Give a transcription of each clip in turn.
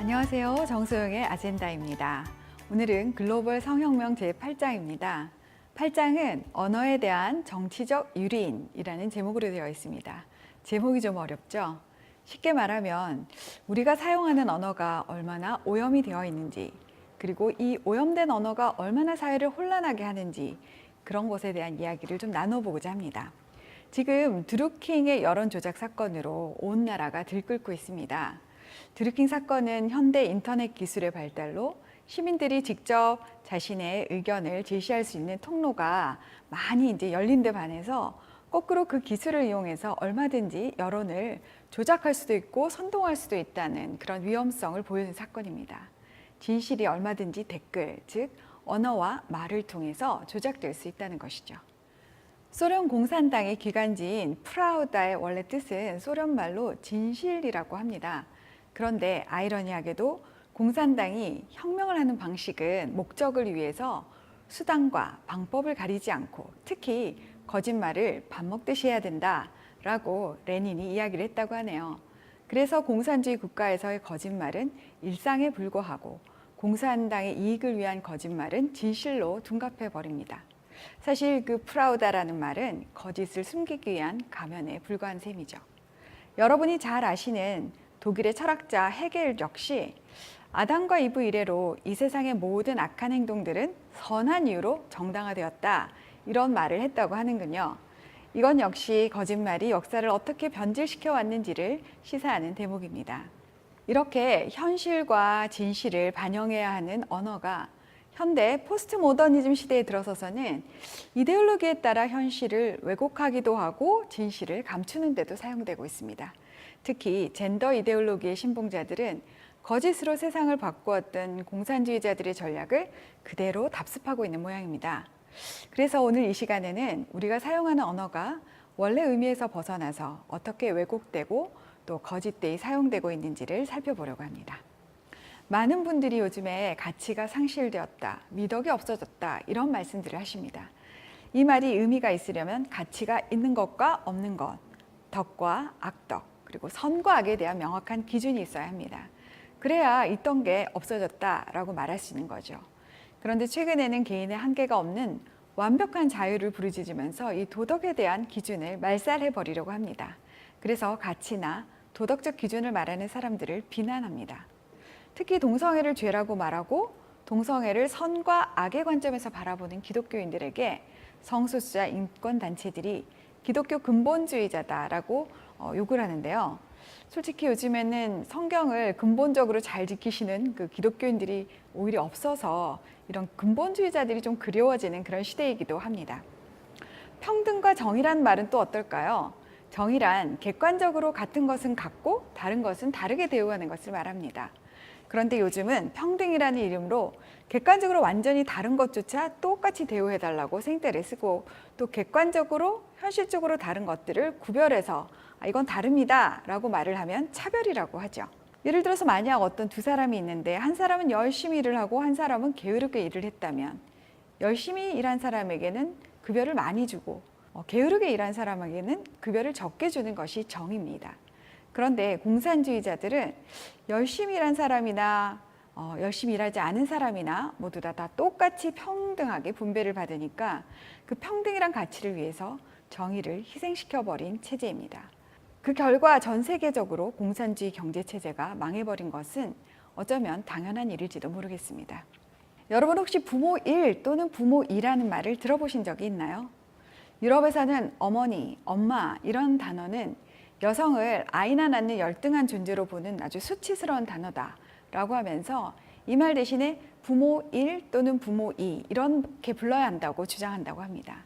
안녕하세요. 정소영의 아젠다입니다. 오늘은 글로벌 성혁명 제8장입니다. 8장은 언어에 대한 정치적 유린이라는 제목으로 되어 있습니다. 제목이 좀 어렵죠? 쉽게 말하면 우리가 사용하는 언어가 얼마나 오염이 되어 있는지, 그리고 이 오염된 언어가 얼마나 사회를 혼란하게 하는지 그런 것에 대한 이야기를 좀 나눠보고자 합니다. 지금 드루킹의 여론 조작 사건으로 온 나라가 들끓고 있습니다. 드루킹 사건은 현대 인터넷 기술의 발달로 시민들이 직접 자신의 의견을 제시할 수 있는 통로가 많이 열린 데 반해서 거꾸로 그 기술을 이용해서 얼마든지 여론을 조작할 수도 있고 선동할 수도 있다는 그런 위험성을 보여준 사건입니다. 진실이 얼마든지 댓글, 즉 언어와 말을 통해서 조작될 수 있다는 것이죠. 소련 공산당의 기관지인 프라우다의 원래 뜻은 소련말로 진실이라고 합니다. 그런데 아이러니하게도 공산당이 혁명을 하는 방식은 목적을 위해서 수단과 방법을 가리지 않고 특히 거짓말을 밥 먹듯이 해야 된다라고 레닌이 이야기를 했다고 하네요. 그래서 공산주의 국가에서의 거짓말은 일상에 불과하고 공산당의 이익을 위한 거짓말은 진실로 둔갑해 버립니다. 사실 그 프라우다라는 말은 거짓을 숨기기 위한 가면에 불과한 셈이죠. 여러분이 잘 아시는 독일의 철학자 헤겔 역시 아담과 이브 이래로 이 세상의 모든 악한 행동들은 선한 이유로 정당화되었다, 이런 말을 했다고 하는군요. 이건 역시 거짓말이 역사를 어떻게 변질시켜 왔는지를 시사하는 대목입니다. 이렇게 현실과 진실을 반영해야 하는 언어가 현대 포스트 모더니즘 시대에 들어서서는 이데올로기에 따라 현실을 왜곡하기도 하고 진실을 감추는 데도 사용되고 있습니다. 특히 젠더 이데올로기의 신봉자들은 거짓으로 세상을 바꾸었던 공산주의자들의 전략을 그대로 답습하고 있는 모양입니다. 그래서 오늘 이 시간에는 우리가 사용하는 언어가 원래 의미에서 벗어나서 어떻게 왜곡되고 또 거짓되이 사용되고 있는지를 살펴보려고 합니다. 많은 분들이 요즘에 가치가 상실되었다, 미덕이 없어졌다, 이런 말씀들을 하십니다. 이 말이 의미가 있으려면 가치가 있는 것과 없는 것, 덕과 악덕, 그리고 선과 악에 대한 명확한 기준이 있어야 합니다. 그래야 있던 게 없어졌다라고 말할 수 있는 거죠. 그런데 최근에는 개인의 한계가 없는 완벽한 자유를 부르짖으면서 이 도덕에 대한 기준을 말살해버리려고 합니다. 그래서 가치나 도덕적 기준을 말하는 사람들을 비난합니다. 특히 동성애를 죄라고 말하고 동성애를 선과 악의 관점에서 바라보는 기독교인들에게 성소수자 인권단체들이 기독교 근본주의자다라고 욕을 하는데요. 솔직히 요즘에는 성경을 근본적으로 잘 지키시는 그 기독교인들이 오히려 없어서 이런 근본주의자들이 좀 그리워지는 그런 시대이기도 합니다. 평등과 정의란 말은 또 어떨까요? 정의란 객관적으로 같은 것은 같고 다른 것은 다르게 대우하는 것을 말합니다. 그런데 요즘은 평등이라는 이름으로 객관적으로 완전히 다른 것조차 똑같이 대우해달라고 생떼를 쓰고 또 객관적으로 현실적으로 다른 것들을 구별해서 이건 다릅니다 라고 말을 하면 차별이라고 하죠. 예를 들어서 만약 어떤 두 사람이 있는데 한 사람은 열심히 일을 하고 한 사람은 게으르게 일을 했다면 열심히 일한 사람에게는 급여를 많이 주고 게으르게 일한 사람에게는 급여를 적게 주는 것이 정의입니다. 그런데 공산주의자들은 열심히 일한 사람이나 열심히 일하지 않은 사람이나 모두 다 똑같이 평등하게 분배를 받으니까 그 평등이란 가치를 위해서 정의를 희생시켜버린 체제입니다. 그 결과 전 세계적으로 공산주의 경제체제가 망해버린 것은 어쩌면 당연한 일일지도 모르겠습니다. 여러분 혹시 부모 일 또는 부모 이라는 말을 들어보신 적이 있나요? 유럽에서는 어머니, 엄마 이런 단어는 여성을 아이나 낳는 열등한 존재로 보는 아주 수치스러운 단어다라고 하면서 이 말 대신에 부모 일 또는 부모 이 이렇게 불러야 한다고 주장한다고 합니다.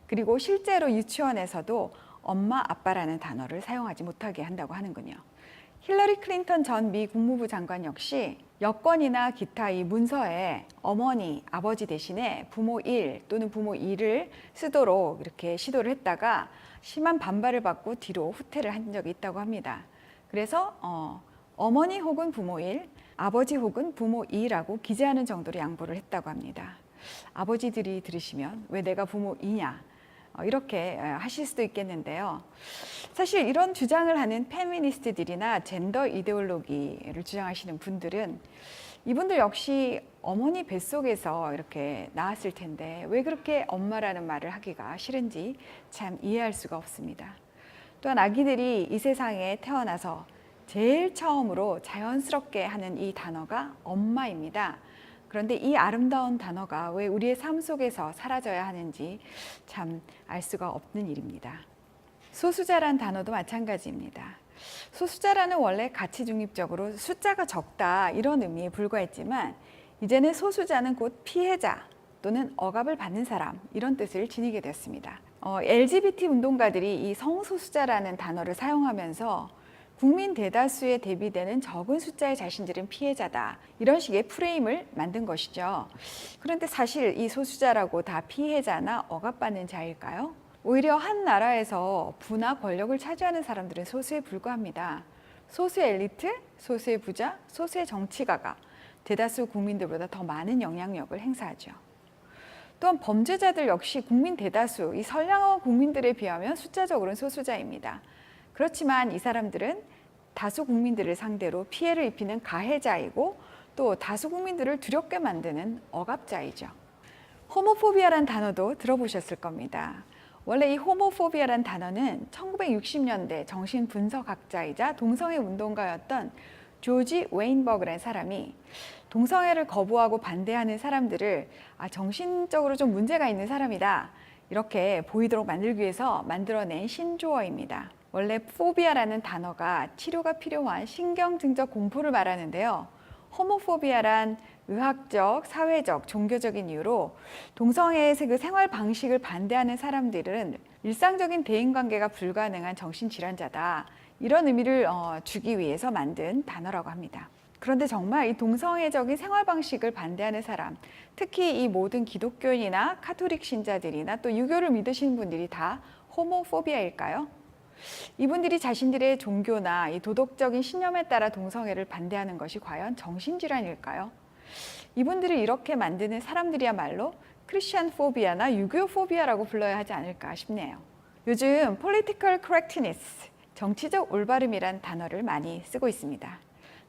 그리고 실제로 유치원에서도 엄마, 아빠라는 단어를 사용하지 못하게 한다고 하는군요. 힐러리 클린턴 전 미 국무부 장관 역시 여권이나 기타 이 문서에 어머니, 아버지 대신에 부모 일 또는 부모 이를 쓰도록 이렇게 시도를 했다가 심한 반발을 받고 뒤로 후퇴를 한 적이 있다고 합니다. 그래서 어머니 혹은 부모 일, 아버지 혹은 부모 이라고 기재하는 정도로 양보를 했다고 합니다. 아버지들이 들으시면 왜 내가 부모 이냐? 이렇게 하실 수도 있겠는데요. 사실 이런 주장을 하는 페미니스트들이나 젠더 이데올로기를 주장하시는 분들은 이분들 역시 어머니 뱃속에서 이렇게 나왔을 텐데 왜 그렇게 엄마라는 말을 하기가 싫은지 참 이해할 수가 없습니다. 또한 아기들이 이 세상에 태어나서 제일 처음으로 자연스럽게 하는 이 단어가 엄마입니다. 그런데 이 아름다운 단어가 왜 우리의 삶 속에서 사라져야 하는지 참 알 수가 없는 일입니다. 소수자란 단어도 마찬가지입니다. 소수자라는 원래 가치 중립적으로 숫자가 적다 이런 의미에 불과했지만 이제는 소수자는 곧 피해자 또는 억압을 받는 사람 이런 뜻을 지니게 됐습니다. LGBT 운동가들이 이 성소수자라는 단어를 사용하면서 국민 대다수에 대비되는 적은 숫자의 자신들은 피해자다 이런 식의 프레임을 만든 것이죠. 그런데 사실 이 소수자라고 다 피해자나 억압받는 자일까요? 오히려 한 나라에서 부나 권력을 차지하는 사람들은 소수에 불과합니다. 소수의 엘리트, 소수의 부자, 소수의 정치가가 대다수 국민들보다 더 많은 영향력을 행사하죠. 또한 범죄자들 역시 국민 대다수, 이 선량한 국민들에 비하면 숫자적으로는 소수자입니다. 그렇지만 이 사람들은 다수 국민들을 상대로 피해를 입히는 가해자이고 또 다수 국민들을 두렵게 만드는 억압자이죠. 호모포비아란 단어도 들어보셨을 겁니다. 원래 이 호모포비아란 단어는 1960년대 정신분석학자이자 동성애 운동가였던 조지 웨인버그라는 사람이 동성애를 거부하고 반대하는 사람들을 정신적으로 좀 문제가 있는 사람이다 이렇게 보이도록 만들기 위해서 만들어낸 신조어입니다. 원래 포비아라는 단어가 치료가 필요한 신경증적 공포를 말하는데요. 호모포비아란 의학적, 사회적, 종교적인 이유로 동성애의 그 생활 방식을 반대하는 사람들은 일상적인 대인관계가 불가능한 정신질환자다. 이런 의미를 주기 위해서 만든 단어라고 합니다. 그런데 정말 이 동성애적인 생활 방식을 반대하는 사람, 특히 이 모든 기독교인이나 카톨릭 신자들이나 또 유교를 믿으시는 분들이 다 호모포비아일까요? 이분들이 자신들의 종교나 이 도덕적인 신념에 따라 동성애를 반대하는 것이 과연 정신질환일까요? 이분들을 이렇게 만드는 사람들이야말로 크리스천 포비아나 유교 포비아라고 불러야 하지 않을까 싶네요. 요즘 political correctness, 정치적 올바름이란 단어를 많이 쓰고 있습니다.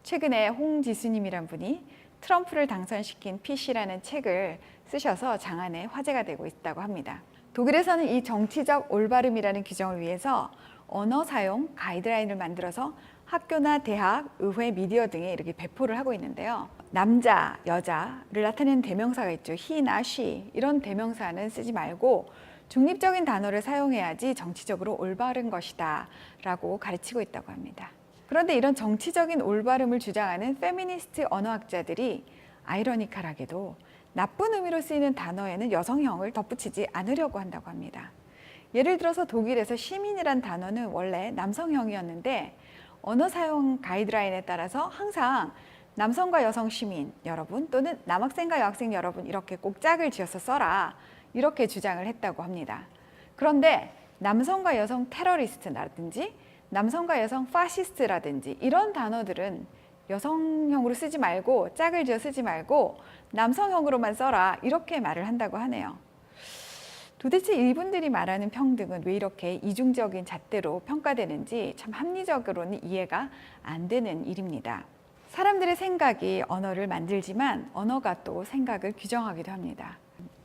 최근에 홍지수님이란 분이 트럼프를 당선시킨 PC라는 책을 쓰셔서 장안에 화제가 되고 있다고 합니다. 독일에서는 이 정치적 올바름이라는 규정을 위해서 언어 사용 가이드라인을 만들어서 학교나 대학, 의회, 미디어 등에 이렇게 배포를 하고 있는데요. 남자, 여자를 나타내는 대명사가 있죠. he나 she 이런 대명사는 쓰지 말고 중립적인 단어를 사용해야지 정치적으로 올바른 것이다 라고 가르치고 있다고 합니다. 그런데 이런 정치적인 올바름을 주장하는 페미니스트 언어학자들이 아이러니컬하게도 나쁜 의미로 쓰이는 단어에는 여성형을 덧붙이지 않으려고 한다고 합니다. 예를 들어서 독일에서 시민이란 단어는 원래 남성형이었는데 언어 사용 가이드라인에 따라서 항상 남성과 여성 시민 여러분 또는 남학생과 여학생 여러분 이렇게 꼭 짝을 지어서 써라 이렇게 주장을 했다고 합니다. 그런데 남성과 여성 테러리스트라든지 남성과 여성 파시스트라든지 이런 단어들은 여성형으로 쓰지 말고 짝을 지어 쓰지 말고 남성형으로만 써라 이렇게 말을 한다고 하네요. 도대체 이분들이 말하는 평등은 왜 이렇게 이중적인 잣대로 평가되는지 참 합리적으로는 이해가 안 되는 일입니다. 사람들의 생각이 언어를 만들지만 언어가 또 생각을 규정하기도 합니다.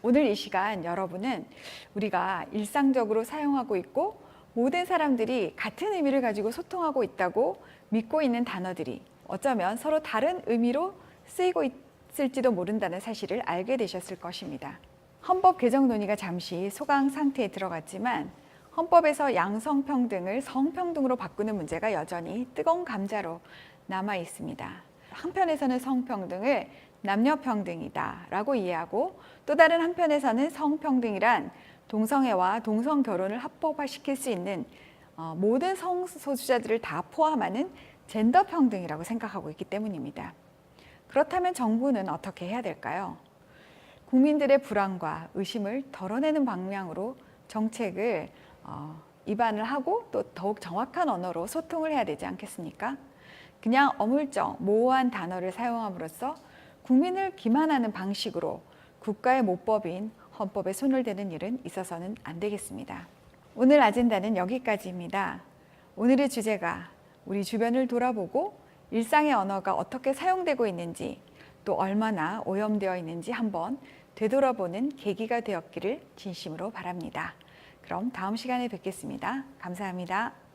오늘 이 시간 여러분은 우리가 일상적으로 사용하고 있고 모든 사람들이 같은 의미를 가지고 소통하고 있다고 믿고 있는 단어들이 어쩌면 서로 다른 의미로 쓰이고 있을지도 모른다는 사실을 알게 되셨을 것입니다. 헌법 개정 논의가 잠시 소강 상태에 들어갔지만 헌법에서 양성평등을 성평등으로 바꾸는 문제가 여전히 뜨거운 감자로 남아 있습니다. 한편에서는 성평등을 남녀평등이다 라고 이해하고 또 다른 한편에서는 성평등이란 동성애와 동성결혼을 합법화시킬 수 있는 모든 성소수자들을 다 포함하는 젠더평등이라고 생각하고 있기 때문입니다. 그렇다면 정부는 어떻게 해야 될까요? 국민들의 불안과 의심을 덜어내는 방향으로 정책을 입안을 하고 또 더욱 정확한 언어로 소통을 해야 되지 않겠습니까? 그냥 어물쩡 모호한 단어를 사용함으로써 국민을 기만하는 방식으로 국가의 모법인 헌법에 손을 대는 일은 있어서는 안 되겠습니다. 오늘 아젠다는 여기까지입니다. 오늘의 주제가 우리 주변을 돌아보고 일상의 언어가 어떻게 사용되고 있는지 또 얼마나 오염되어 있는지 한번 되돌아보는 계기가 되었기를 진심으로 바랍니다. 그럼 다음 시간에 뵙겠습니다. 감사합니다.